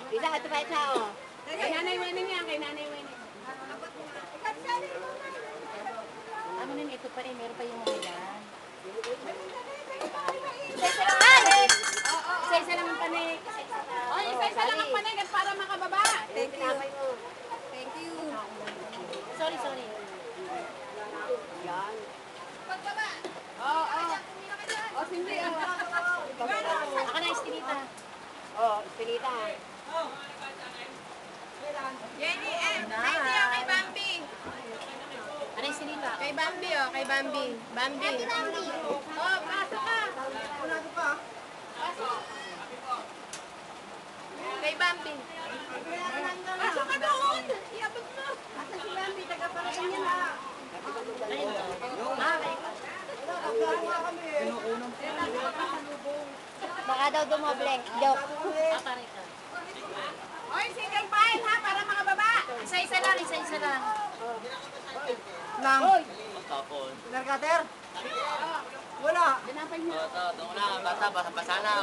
Isa, ito pa isa, oh. Kay Nanay Wening yan, kay Nanay Wening. Ano nun, ito pa rin, meron pa yung mga yan. Isa-isa lang panik. Isa-isa lang ang panik. Oh, isa-isa lang ang panigat para makababa. Thank you. Thank you. Sorry, sorry. Yan. Pagbaba. Oo, oo. Oh, hindi. Ako na, Estilita. Oh, pinita. Jenny, thank you kay Bambi. Ano, Estilita? Kay Bambi, oh, kay Bambi. Bambi. Oh, pasok ka. Pasok. Kay Bambi. Pasok ka doon. Iabot mo. Asa si Bambi, taga-parating niya na. Ayun to. Baka daw dumoble. Joke. Pare ka. Oy, single file ha, para makababa. Isa-isa lang, isa-isa lang. Lang. Tapon. Narkater? Wala. Dinapay mo. Ito, doon na, basa, basa na.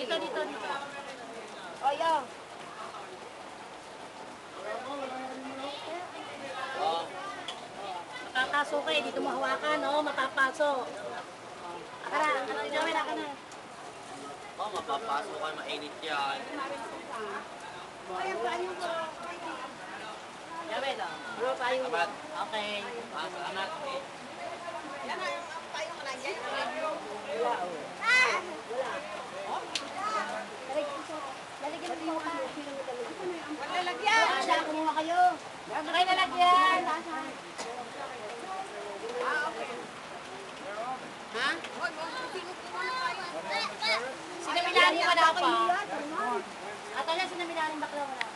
Dito, dito, dito. Oh, yo. Oh, Makakaso ka eh, dito mo hawakan, oh, mapapasok. Akara, gawin ako na. oh, mapapasok ka, mainit yan. Gawin, oh. Bro, payong. Amat, Okay. amat. Lalagyan mo pa. Wala lalagyan. Wala, kumuha kayo. Okay, nalagyan. Ha? Sinamilanin mo na pa. At ala, sinamilanin bakla mo na.